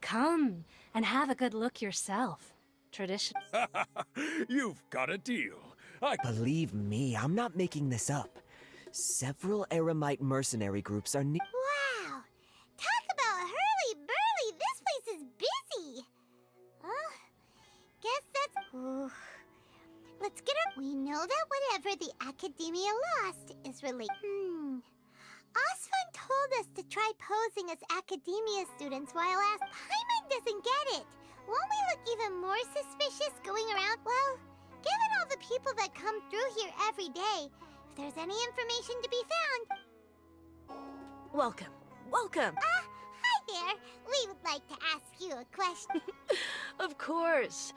Come and have a good look yourself. Tradition. You've got a deal. Believe me, I'm not making this up. Several Eremite mercenary groups are Wow! Talk about hurly-burly! This place is busy! Guess that's... Ooh. Let's get her... We know that whatever the Academia lost is related... Osvan told us to try posing as Academia students while Paimon doesn't get it. Won't we look even more suspicious going around? Well, given all the people that come through here every day, if there's any information to be found... Welcome. Welcome. Hi there. We would like to ask you a question. Of course.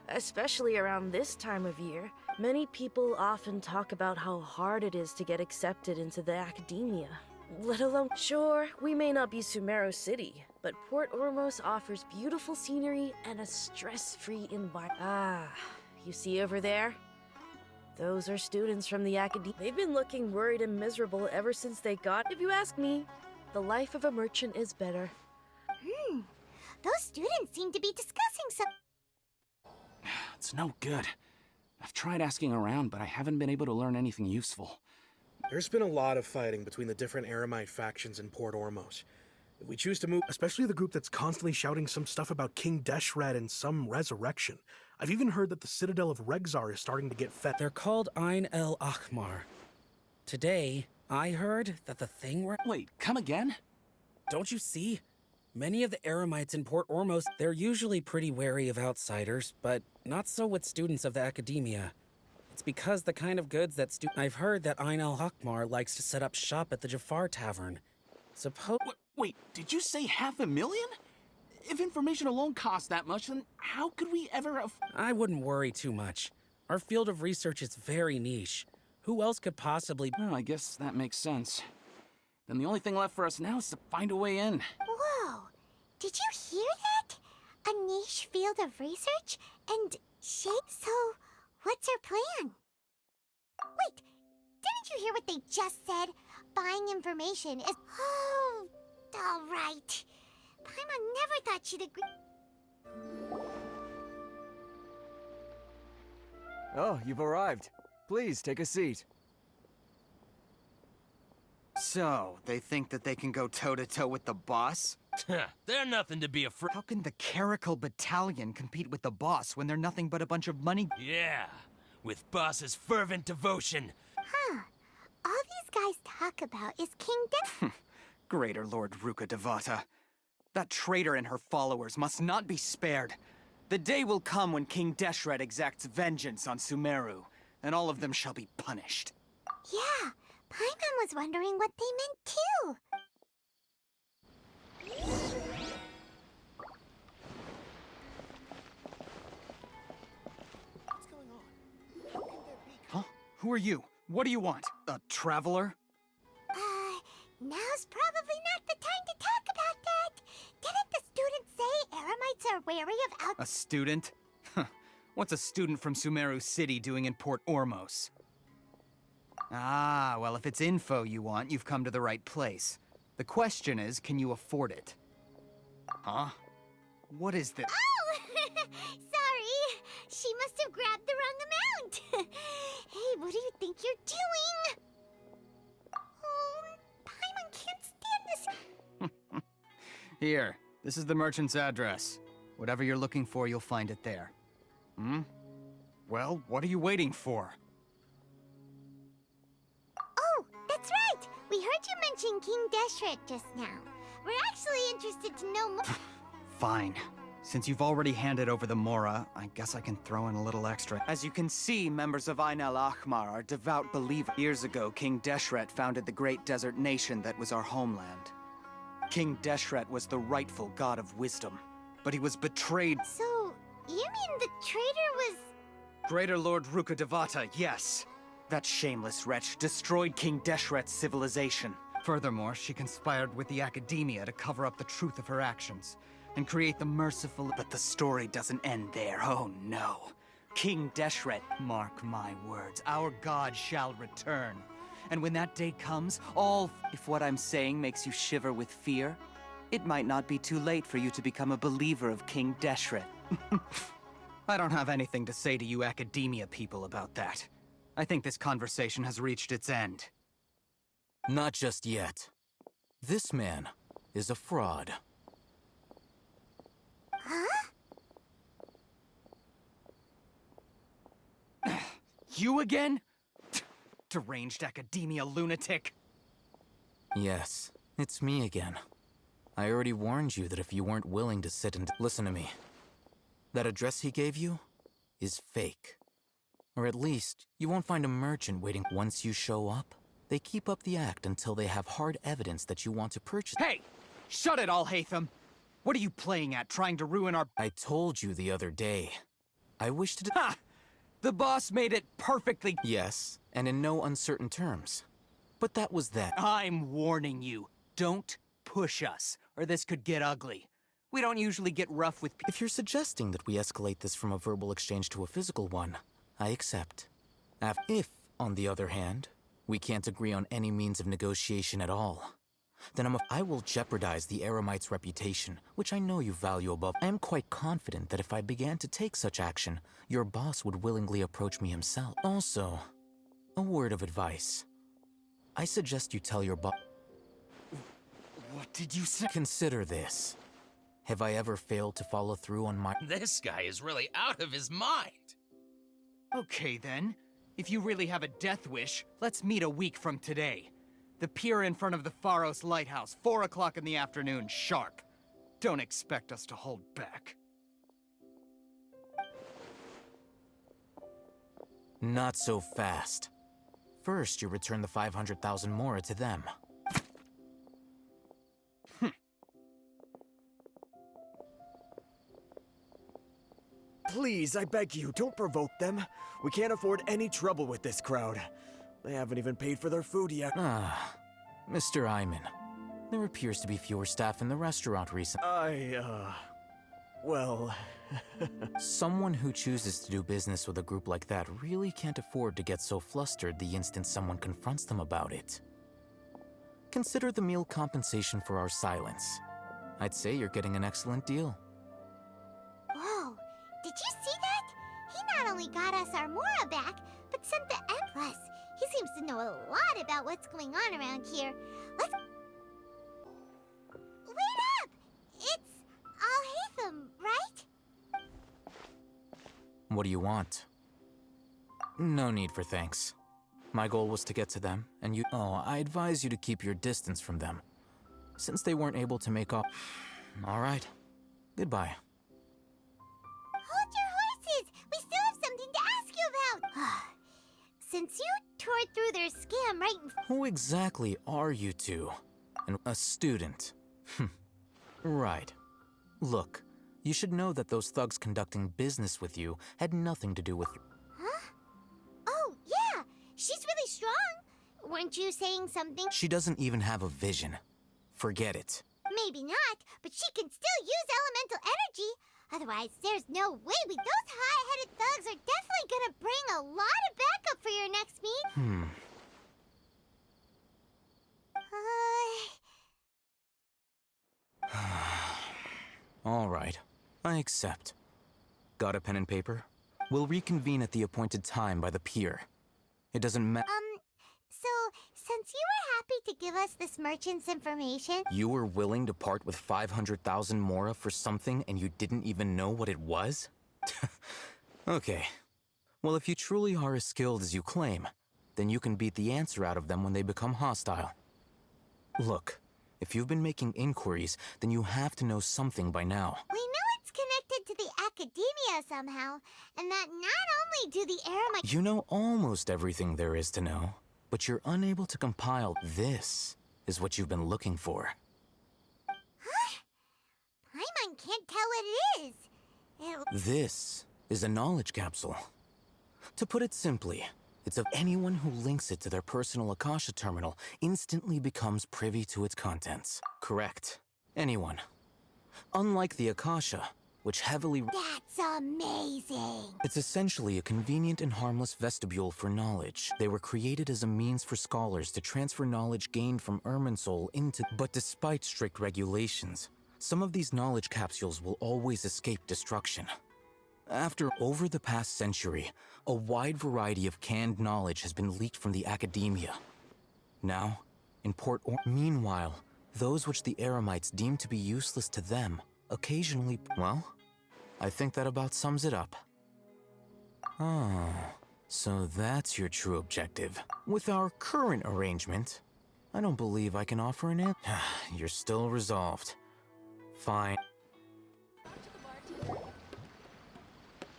Especially around this time of year, many people often talk about how hard it is to get accepted into the academia. Let alone, sure, we may not be Sumeru City, but Port Ormos offers beautiful scenery and a stress-free environment. Ah, you see over there? Those are students from the academia. They've been looking worried and miserable ever since they got. If you ask me, the life of a merchant is better. Those students seem to be discussing some... It's no good. I've tried asking around, but I haven't been able to learn anything useful. There's been a lot of fighting between the different Eremite factions in Port Ormos. If we choose to move, especially the group that's constantly shouting some stuff about King Deshret and some resurrection. I've even heard that the Citadel of Regzar is starting to get fed. They're called Ain el Akhmar. Today, I heard that the thing were... Wait, come again? Don't you see? Many of the Eremites in Port Ormos, they're usually pretty wary of outsiders, but not so with students of the academia. It's because the kind of goods that I've heard that Ain al-Hakmar likes to set up shop at the Jafar Tavern. Wait, did you say 500,000? If information alone costs that much, then how could we ever I wouldn't worry too much. Our field of research is very niche. Who else could possibly... Oh, I guess that makes sense. Then the only thing left for us now is to find a way in. Whoa! Did you hear that? A niche field of research? And so, what's our plan? Wait, didn't you hear what they just said? Buying information is... Oh, all right. Paimon never thought she'd agree... Oh, you've arrived. Please, take a seat. So, they think that they can go toe-to-toe with the boss? They're nothing to be afraid. How can the Caracal Battalion compete with the boss when they're nothing but a bunch of money? Yeah, with boss's fervent devotion. Huh. All these guys talk about is King Greater Lord Ruka Devata. That traitor and her followers must not be spared. The day will come when King Deshret exacts vengeance on Sumeru, and all of them shall be punished. Yeah, Paimon was wondering what they meant too. What's going on? How can there be... Huh? Who are you? What do you want? A traveler? Now's probably not the time to talk about that. Didn't the students say Eremites are wary of A student? What's a student from Sumeru City doing in Port Ormos? Ah, well, if it's info you want, you've come to the right place. The question is, can you afford it? Huh? What is this? Oh! Sorry. She must have grabbed the wrong amount. Hey, what do you think you're doing? Oh, Paimon can't stand this. Here, this is the merchant's address. Whatever you're looking for, you'll find it there. Well, what are you waiting for? Oh, that's right. We heard you mention King Deshret just now. We're actually interested to know more. Fine. Since you've already handed over the Mora, I guess I can throw in a little extra. As you can see, members of Ain al-Akhmar are devout believers. Years ago, King Deshret founded the great desert nation that was our homeland. King Deshret was the rightful god of wisdom, but he was betrayed. So, you mean the traitor was... Greater Lord Ruka Devata, yes. That shameless wretch destroyed King Deshret's civilization. Furthermore, she conspired with the Academia to cover up the truth of her actions and create the merciful... But the story doesn't end there, oh no. King Deshret, mark my words, our god shall return. And when that day comes, all... If what I'm saying makes you shiver with fear, it might not be too late for you to become a believer of King Deshret. I don't have anything to say to you academia people about that. I think this conversation has reached its end. Not just yet. This man is a fraud. Huh? You again? Deranged academia lunatic. Yes, it's me again. I already warned you that if you weren't willing to sit and listen to me, that address he gave you is fake. Or at least, you won't find a merchant waiting. Once you show up, they keep up the act until they have hard evidence that you want to purchase. Hey! Shut it all, Hatham! What are you playing at, trying to ruin our— I told you the other day. I wish to— Ha! The boss made it perfectly— Yes, and in no uncertain terms. But that was that. I'm warning you. Don't push us, or this could get ugly. We don't usually get rough with If you're suggesting that we escalate this from a verbal exchange to a physical one, I accept. If, on the other hand, we can't agree on any means of negotiation at all, then I will jeopardize the Eremite's reputation, which I know you value above. I am quite confident that if I began to take such action, your boss would willingly approach me himself. Also, a word of advice. I suggest you tell your boss— What did you say? Consider this. Have I ever failed to follow through on my— This guy is really out of his mind. Okay then. If you really have a death wish, let's meet a week from today. The pier in front of the Pharos Lighthouse, 4 o'clock in the afternoon, sharp. Don't expect us to hold back. Not so fast. First, you return the 500,000 mora to them. Please, I beg you, don't provoke them. We can't afford any trouble with this crowd. They haven't even paid for their food yet. Ah, Mr. Iman. There appears to be fewer staff in the restaurant recently. Well... Someone who chooses to do business with a group like that really can't afford to get so flustered the instant someone confronts them about it. Consider the meal compensation for our silence. I'd say you're getting an excellent deal. Whoa, did you see that? He not only got us our Mora back, but sent the Empress. He seems to know a lot about what's going on around here. Let's... Wait up! It's Al-Hatham, right? What do you want? No need for thanks. My goal was to get to them, and you— Oh, I advise you to keep your distance from them, since they weren't able to make off. All right. Goodbye. Hold your horses! We still have something to ask you about! Since you tore through their scam right in... Who exactly are you two? A student. Right. Look, you should know that those thugs conducting business with you had nothing to do with— Huh? Oh, yeah! She's really strong! Weren't you saying something? She doesn't even have a vision. Forget it. Maybe not, but she can still use elemental energy. Otherwise, there's no way those hot-headed thugs are definitely gonna bring a lot of backup for your next meet. All right. I accept. Got a pen and paper? We'll reconvene at the appointed time by the pier. It doesn't matter. So, since you were happy to give us this merchant's information... You were willing to part with 500,000 mora for something and you didn't even know what it was? Okay. Well, if you truly are as skilled as you claim, then you can beat the answer out of them when they become hostile. Look, if you've been making inquiries, then you have to know something by now. We know it's connected to the academia somehow, and that not only do the Eremite... You know almost everything there is to know, but you're unable to compile. This is what you've been looking for. Huh? Paimon can't tell what it is. This is a knowledge capsule. To put it simply, it's of anyone who links it to their personal Akasha terminal instantly becomes privy to its contents. Correct. Anyone. Unlike the Akasha, which heavily... That's amazing! It's essentially a convenient and harmless vestibule for knowledge. They were created as a means for scholars to transfer knowledge gained from Irminsul into... But despite strict regulations, some of these knowledge capsules will always escape destruction. Over the past century, a wide variety of canned knowledge has been leaked from the academia. Now, meanwhile, those which the Eremites deem to be useless to them occasionally... Well, I think that about sums it up. Oh, so that's your true objective. With our current arrangement, I don't believe I can offer an answer. You're still resolved. Fine.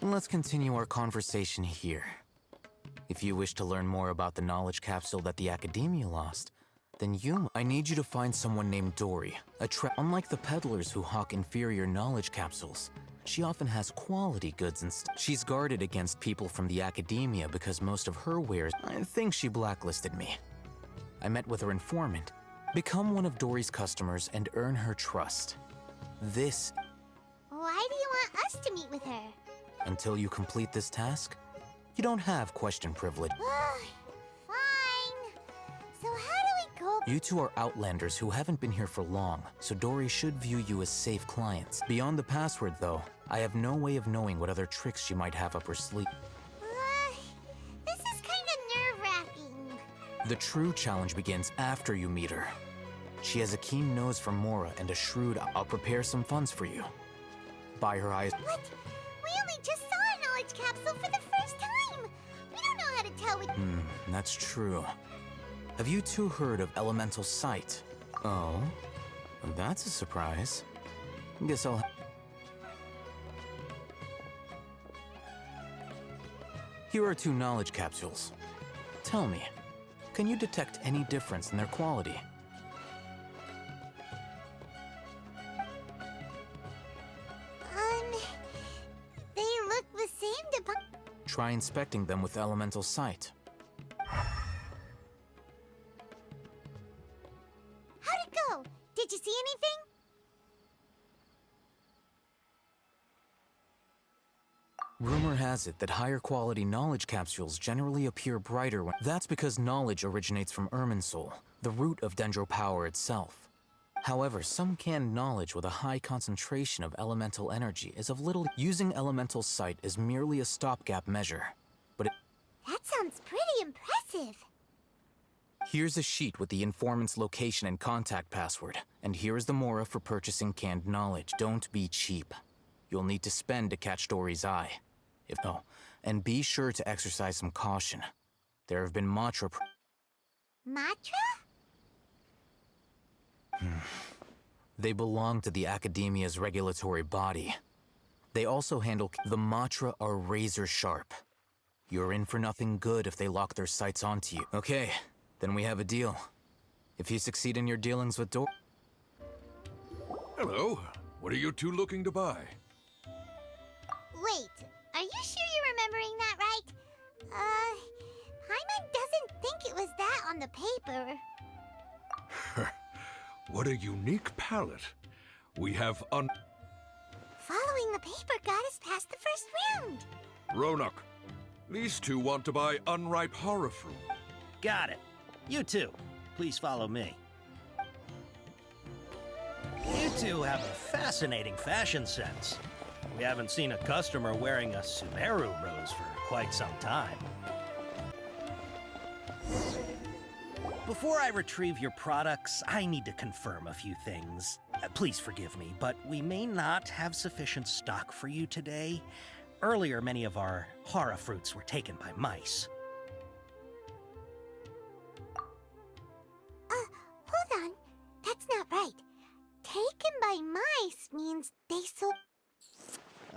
Let's continue our conversation here. If you wish to learn more about the knowledge capsule that the Academia lost, then I need you to find someone named Dory. Unlike the peddlers who hawk inferior knowledge capsules, she often has quality goods and she's guarded against people from the Academia because most of her wares... I think she blacklisted me. I met with her informant. Become one of Dory's customers and earn her trust. This... Why do you want us to meet with her? Until you complete this task, you don't have question privilege. Fine. So how do we go? You two are outlanders who haven't been here for long, so Dory should view you as safe clients. Beyond the password, though, I have no way of knowing what other tricks she might have up her sleeve. This is kind of nerve-wracking. The true challenge begins after you meet her. She has a keen nose for Mora and a shrewd... I'll prepare some funds for you. Buy her eyes... What? We only just saw a knowledge capsule for the first time! We don't know how to tell what... That's true. Have you two heard of elemental sight? Oh? That's a surprise. Guess I'll... Here are 2 knowledge capsules. Tell me, can you detect any difference in their quality? They look the same to... Try inspecting them with elemental sight. How'd it go? Did you see anything? Rumor has it that higher quality knowledge capsules generally appear brighter when... That's because knowledge originates from Irminsul, the root of Dendro power itself. However, some canned knowledge with a high concentration of elemental energy is of little... Using elemental sight is merely a stopgap measure, but That sounds pretty impressive. Here's a sheet with the informant's location and contact password, and here is the Mora for purchasing canned knowledge. Don't be cheap. You'll need to spend to catch Dory's eye. And be sure to exercise some caution. There have been Matra... Matra? They belong to the Academia's regulatory body. They also handle... The Matra are razor sharp. You're in for nothing good if they lock their sights onto you. Okay, then we have a deal. If you succeed in your dealings with Dory... Hello. What are you two looking to buy? Wait, are you sure you're remembering that right? Paimon doesn't think it was that on the paper. What a unique palette. We have Following the paper got us past the first round. Ronak, these two want to buy unripe horror fruit. Got it. You two, please follow me. You two have a fascinating fashion sense. We haven't seen a customer wearing a Sumeru rose for quite some time. Before I retrieve your products, I need to confirm a few things. Please forgive me, but we may not have sufficient stock for you today. Earlier, many of our hara fruits were taken by mice. Hold on. That's not right. Taken by mice means they sold...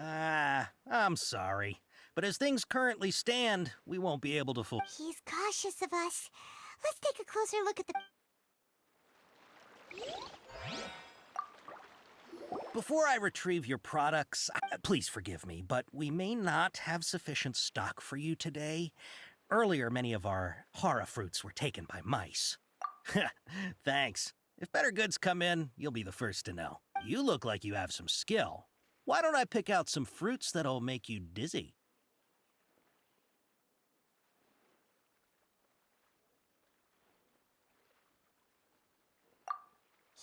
I'm sorry. But as things currently stand, we won't be able to He's cautious of us. Let's take a closer look at the... Before I retrieve your products, please forgive me, but we may not have sufficient stock for you today. Earlier, many of our hara fruits were taken by mice. Thanks. If better goods come in, you'll be the first to know. You look like you have some skill. Why don't I pick out some fruits that'll make you dizzy?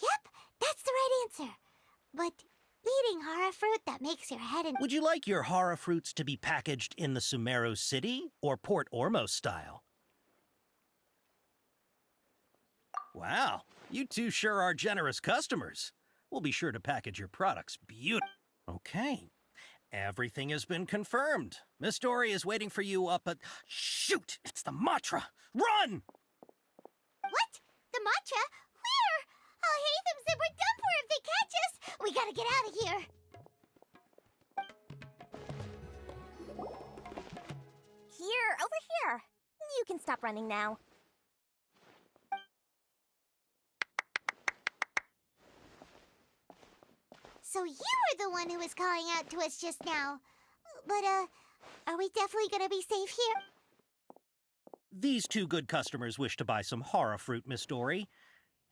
Yep, that's the right answer. But eating horror fruit that makes your head Would you like your horror fruits to be packaged in the Sumeru City or Port Ormos style? Wow, you two sure are generous customers. We'll be sure to package your products beautifully. Okay, everything has been confirmed. Miss Dory is waiting for you up at... Shoot, it's the Matra! Run! What? The matcha? Where? I'll hate them said we're done for if they catch us. We gotta get out of here. Here, over here. You can stop running now. So you were the one who was calling out to us just now. But, are we definitely gonna be safe here? These two good customers wish to buy some horror fruit, Miss Dory.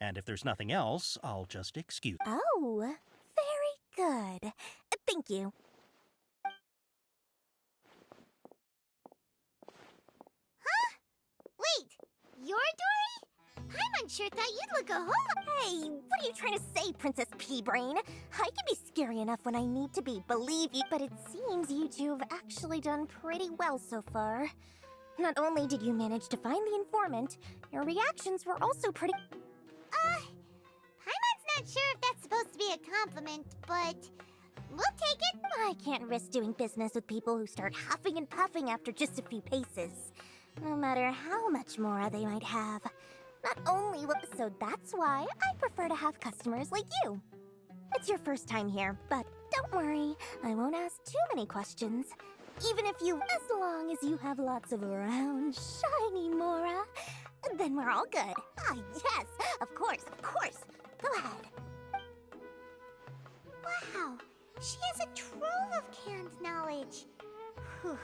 And if there's nothing else, I'll just excuse. Oh, very good. Thank you. Huh? Wait, you're Dory? Paimon sure thought you'd look a whole lot... Hey, what are you trying to say, Princess Pea-Brain? I can be scary enough when I need to be, believe you. But it seems you two have actually done pretty well so far. Not only did you manage to find the informant, your reactions were also pretty... Paimon's not sure if that's supposed to be a compliment, but we'll take it. I can't risk doing business with people who start huffing and puffing after just a few paces, no matter how much more they might have. Not only will... So that's why I prefer to have customers like you. It's your first time here, but don't worry, I won't ask too many questions. Even if you... As long as you have lots of round, shiny Mora, then we're all good. Ah, yes, of course, of course. Go ahead. Wow, she has a trove of canned knowledge. Whew.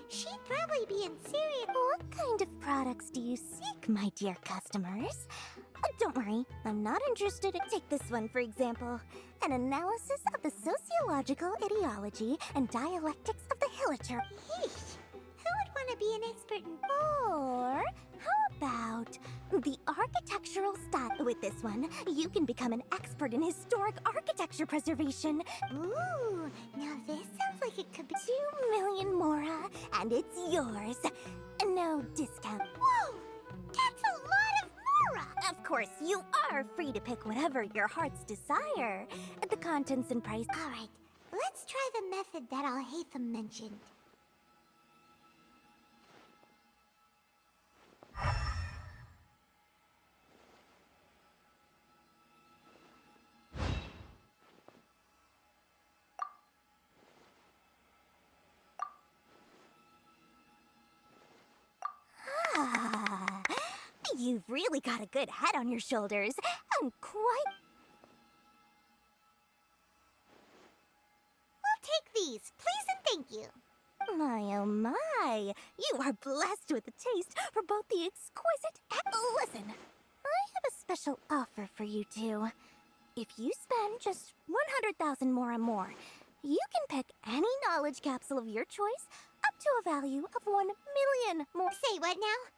She'd probably be in serious... What kind of products do you seek, my dear customers? Don't worry, I'm not interested in... Take this one, for example. An analysis of the sociological ideology and dialectics of the Hillicher. Yeesh. Who would want to be an expert in... Or how about the architectural style? With this one, you can become an expert in historic architecture preservation. Ooh, now this sounds like it could be... 2 million Mora, and it's yours. No discount. Whoa! That's a lot of Mora! Of course, you are free to pick whatever your heart's desire. The contents and price... Alright, let's try the method that Alhaitham mentioned. You've really got a good head on your shoulders. I'm quite... We'll take these, please and thank you. My, oh my. You are blessed with a taste for both the exquisite and... Listen, I have a special offer for you two. If you spend just 100,000 more, you can pick any knowledge capsule of your choice up to a value of 1 million more. Say what now?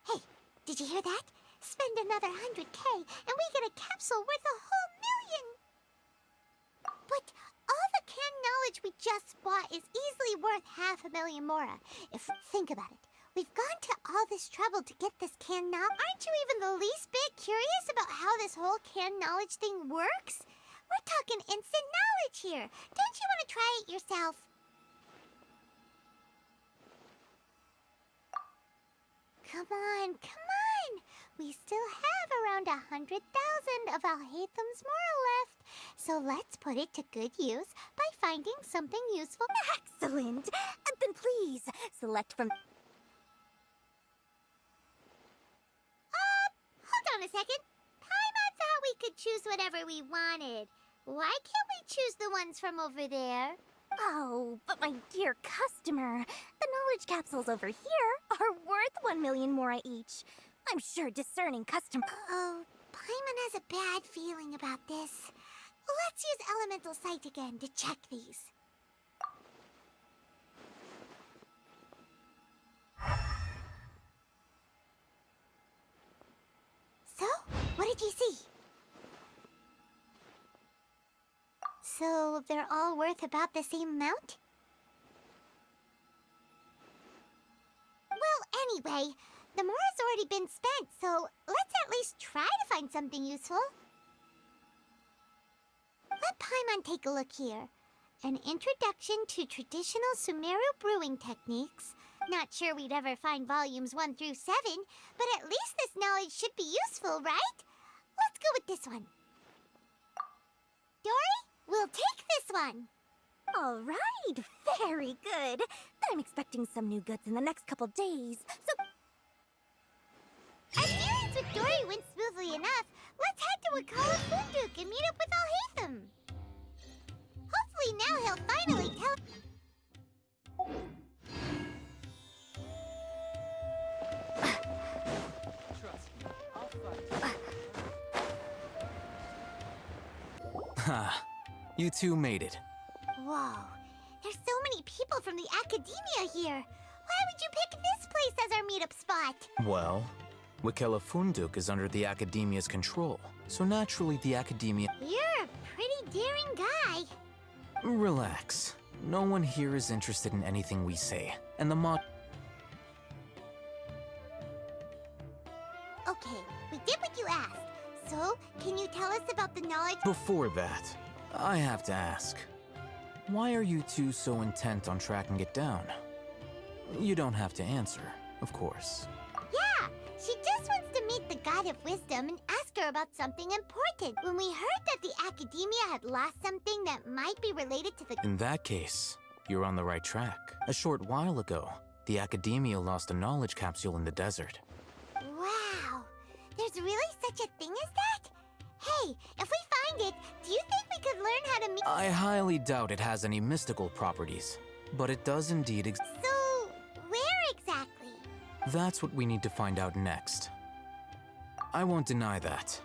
Hey, did you hear that? Spend another 100K and we get a capsule worth a whole million! But all the canned knowledge we just bought is easily worth 500,000 Mora. Think about it. We've gone to all this trouble to get this canned knowledge. Aren't you even the least bit curious about how this whole canned knowledge thing works? We're talking instant knowledge here. Don't you want to try it yourself? Come on, come on! We still have around 100,000 of Alhaitham's Mora left. So let's put it to good use by finding something useful. Excellent! Then please, select from... Hold on a second. Paimon thought we could choose whatever we wanted. Why can't we choose the ones from over there? Oh, but my dear customer, the knowledge capsules over here are worth 1 million Mora each. I'm sure discerning customer... Oh, Paimon has a bad feeling about this. Let's use elemental sight again to check these. So, what did you see? So, they're all worth about the same amount? Well, anyway, the more has already been spent, so let's at least try to find something useful. Let Paimon take a look here. An introduction to traditional Sumeru brewing techniques. Not sure we'd ever find volumes 1 through 7, but at least this knowledge should be useful, right? Let's go with this one. Dory, we'll take this one. All right, very good. I'm expecting some new goods in the next couple days, so... Our dealings with Dory went smoothly enough. Let's head to Wakala Funduk and meet up with Alhaitham. Hopefully now he'll finally tell... Ha, you two made it. Whoa, there's so many people from the academia here. Why would you pick this place as our meetup spot? Well, Wakela Funduk is under the Academia's control, so naturally the Academia... You're a pretty daring guy. Relax. No one here is interested in anything we say, and the mod... Okay, we did what you asked. So, can you tell us about the knowledge... Before that, I have to ask. Why are you two so intent on tracking it down? You don't have to answer, of course. Yeah, she just wants to meet the God of Wisdom and ask her about something important. When we heard that the Academia had lost something that might be related to the... In that case, you're on the right track. A short while ago, the Academia lost a knowledge capsule in the desert. Wow, there's really such a thing as that? Hey, if we find it, do you think we could learn how to meet... I highly doubt it has any mystical properties, but it does indeed exist. So, where exactly? That's what we need to find out next. I won't deny that.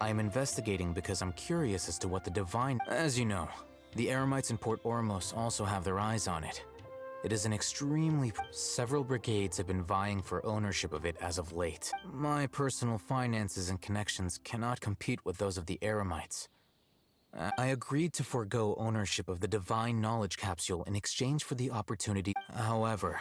I am investigating because I'm curious as to what the divine... As you know, the Eremites in Port Ormos also have their eyes on it. It is an extremely... Several brigades have been vying for ownership of it as of late. My personal finances and connections cannot compete with those of the Eremites. I agreed to forego ownership of the Divine Knowledge Capsule in exchange for the opportunity. However,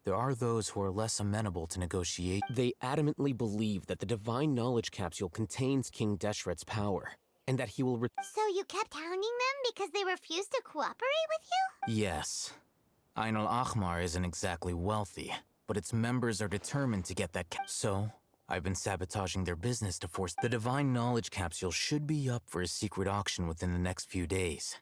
there are those who are less amenable to negotiate. They adamantly believe that the Divine Knowledge Capsule contains King Deshret's power, and that he will So you kept hounding them because they refused to cooperate with you? Yes. Ain al-Ahmar isn't exactly wealthy, but its members are determined to get that So, I've been sabotaging their business to force... The Divine Knowledge Capsule should be up for a secret auction within the next few days.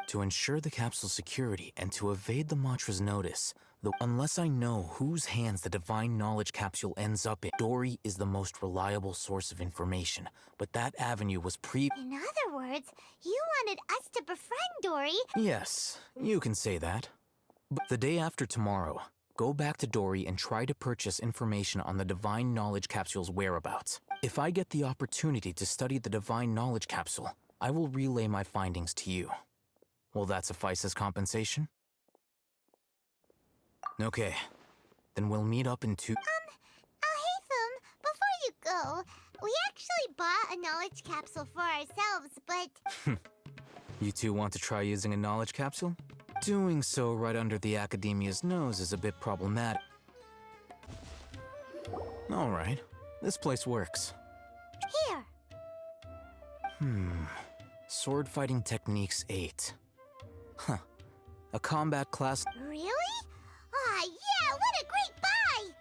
To ensure the capsule's security and to evade the Matra's notice, though unless I know whose hands the Divine Knowledge Capsule ends up in, Dory is the most reliable source of information, but that avenue was In other words, you wanted us to befriend Dory? Yes, you can say that. But the day after tomorrow, go back to Dory and try to purchase information on the Divine Knowledge Capsule's whereabouts. If I get the opportunity to study the Divine Knowledge Capsule, I will relay my findings to you. Will that suffice as compensation? Okay, then we'll meet up in 2... Alhaitham, before you go, we actually bought a knowledge capsule for ourselves, but... You two want to try using a knowledge capsule? Doing so right under the Academia's nose is a bit problematic. Alright, this place works. Here. Sword Fighting Techniques 8. Huh. A combat class... Really? Ah, yeah, what a great buy!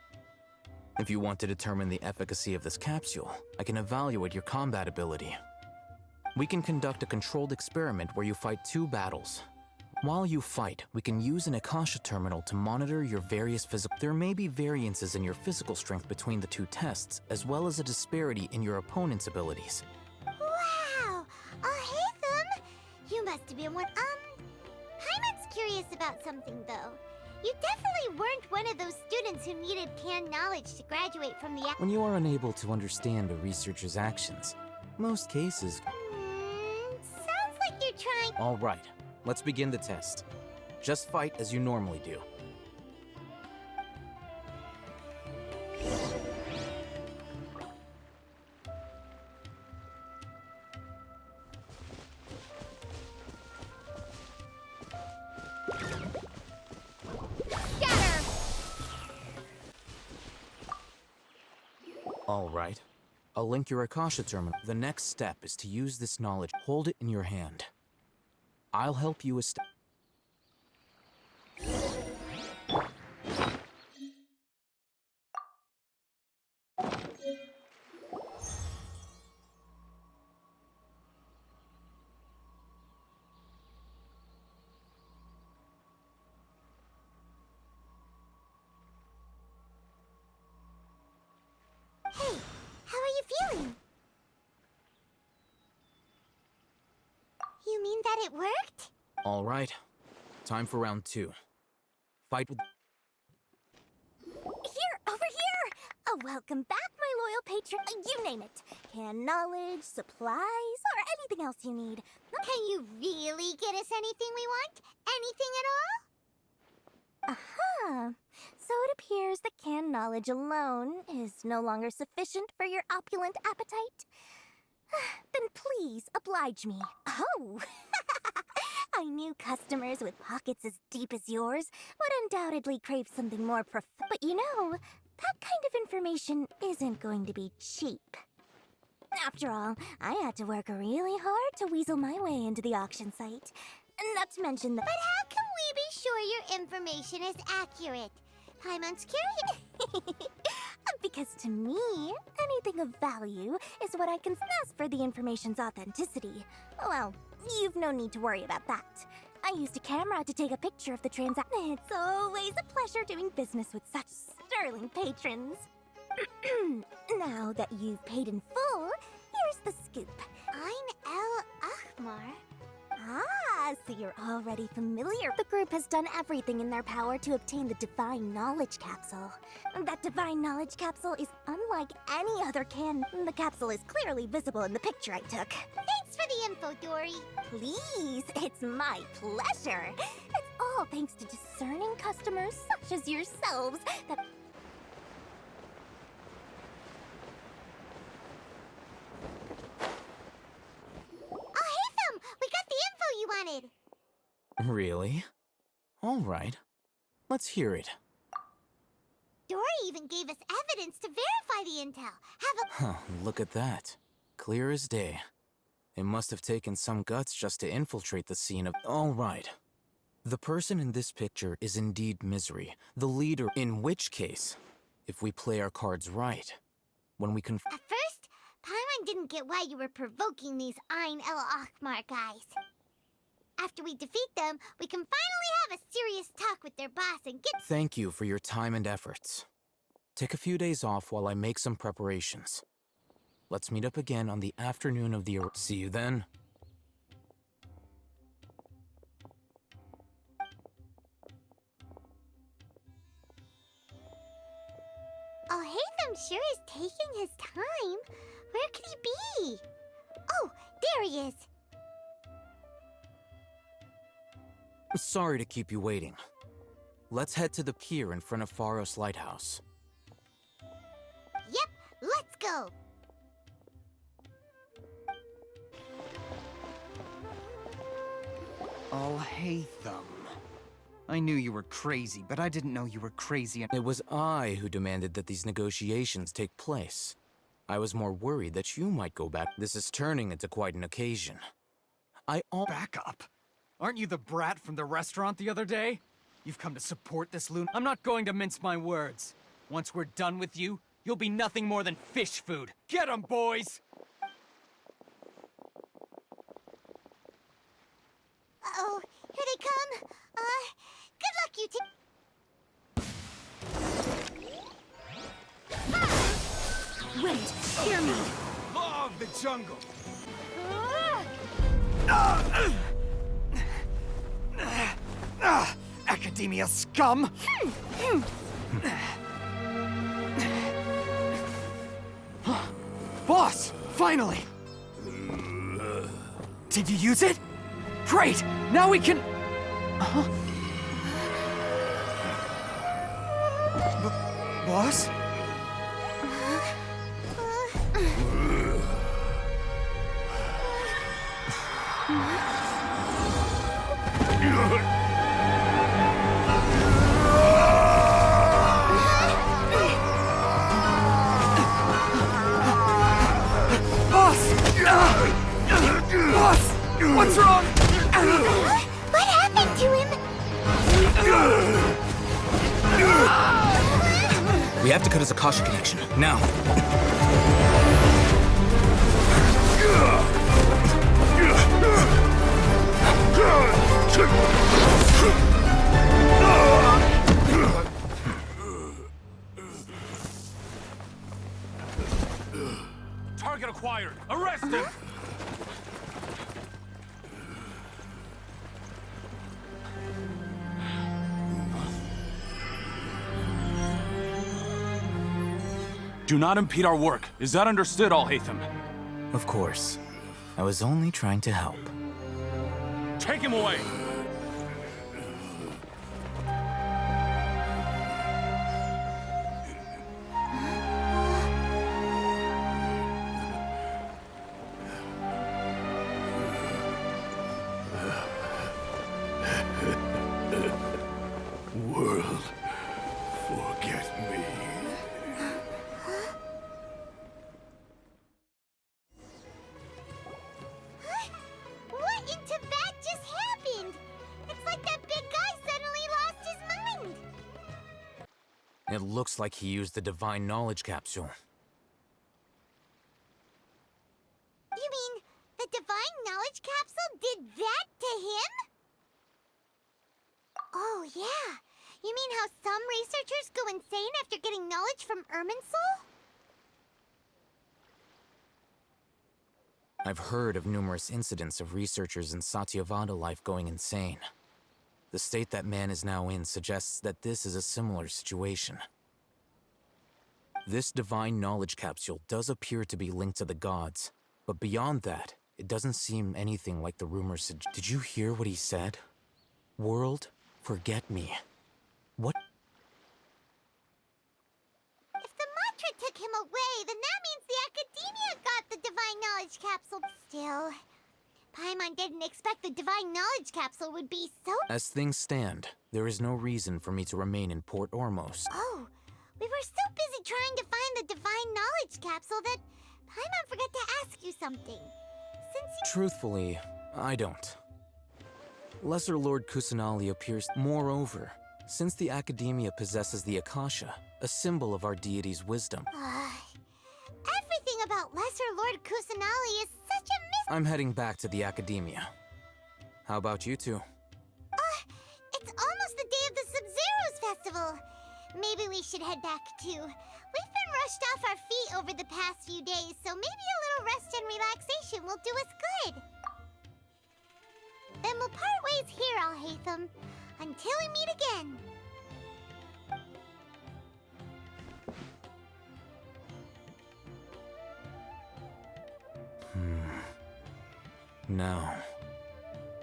If you want to determine the efficacy of this capsule, I can evaluate your combat ability. We can conduct a controlled experiment where you fight 2 battles. While you fight, we can use an Akasha terminal to monitor your various physical... There may be variances in your physical strength between the 2 tests, as well as a disparity in your opponent's abilities. Wow! Alhaitham! You must have been one... Paimon's curious about something, though. You definitely weren't one of those students who needed canned knowledge to graduate from the... When you are unable to understand a researcher's actions, most cases... So All right, let's begin the test. Just fight as you normally do. All right. I'll link your Akasha terminal. The next step is to use this knowledge. Hold it in your hand. I'll help you establish. Hey, how are you feeling? You mean that it worked? All right. Time for round 2. Fight with... Here, over here! Oh, welcome back, my loyal patron. You name it. Canned knowledge, supplies, or anything else you need. Can you really get us anything we want? Anything at all? Aha! So it appears that canned knowledge alone is no longer sufficient for your opulent appetite. Then please oblige me. Oh! I knew customers with pockets as deep as yours would undoubtedly crave something more But you know, that kind of information isn't going to be cheap. After all, I had to work really hard to weasel my way into the auction site. Not to mention that... But how can we be sure your information is accurate? Paimon's curious. Because to me, anything of value is what I can as for the information's authenticity. Well, you've no need to worry about that. I used a camera to take a picture of the transaction. It's always a pleasure doing business with such sterling patrons. Now that you've paid in full, here's the scoop. Ein El Achmar. Ah, so you're already familiar. The group has done everything in their power to obtain the Divine Knowledge Capsule. That Divine Knowledge Capsule is unlike any other can. The capsule is clearly visible in the picture I took. Thanks for the info, Dory. Please, it's my pleasure. It's all thanks to discerning customers such as yourselves that... We got the info you wanted! Really? All right. Let's hear it. Dory even gave us evidence to verify the intel. Huh, look at that. Clear as day. It must have taken some guts just to infiltrate the scene of... All right. The person in this picture is indeed Misery, the leader, in which case, if we play our cards right, when we can... At first, Paimon didn't get why you were provoking these Ein El Achmar guys. After we defeat them, we can finally have a serious talk with their boss and get... Thank you for your time and efforts. Take a few days off while I make some preparations. Let's meet up again on the afternoon of the... See you then. Oh, Hatham sure is taking his time. Where could he be? Oh, there he is. Sorry to keep you waiting. Let's head to the pier in front of Pharos Lighthouse. Yep, let's go. Alhaitham. I knew you were crazy, but I didn't know you were crazy. It was I who demanded that these negotiations take place. I was more worried that you might go back. This is turning into quite an occasion. Back up. Aren't you the brat from the restaurant the other day? You've come to support this loon. I'm not going to mince my words. Once we're done with you, you'll be nothing more than fish food. Get 'em, boys! Uh-oh, here they come. Good luck, you two. Wait, hear me. Law of the jungle. Academia scum! Boss! Finally! Did you use it? Great! Now we can... Huh? Boss? Boss! What's wrong? What happened to him? We have to cut his Akasha connection, now. Target acquired! Arrest him! Do not impede our work. Is that understood, Al-Haytham? Of course. I was only trying to help. Take him away! World, forget me. What in Tibet just happened? It's like that big guy suddenly lost his mind. It looks like he used the Divine Knowledge Capsule. You mean the Divine Knowledge Capsule did that to him? Oh, yeah. You mean how some researchers go insane after getting knowledge from Irminsul? I've heard of numerous incidents of researchers in Satyavada life going insane. The state that man is now in suggests that this is a similar situation. This Divine Knowledge Capsule does appear to be linked to the gods, but beyond that, it doesn't seem anything like the rumors suggest. Did you hear what he said? World, forget me. What? If the mantra took him away, then that means the Academia got the Divine Knowledge Capsule. Still, Paimon didn't expect the Divine Knowledge Capsule would be so... As things stand, there is no reason for me to remain in Port Ormos. Oh, we were so busy trying to find the Divine Knowledge Capsule that Paimon forgot to ask you something. Truthfully, I don't. Lesser Lord Kusanali appears. Moreover, since the Academia possesses the Akasha, a symbol of our deity's wisdom. Everything about Lesser Lord Kusanali is such a I'm heading back to the Academia. How about you two? It's almost the day of the Sub-Zero's festival. Maybe we should head back too. We've been rushed off our feet over the past few days, so maybe a little rest and relaxation will do us good. Then we'll part ways here, Al-Haytham, until we meet again. Now,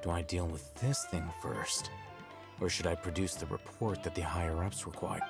do I deal with this thing first? Or should I produce the report that the higher-ups require?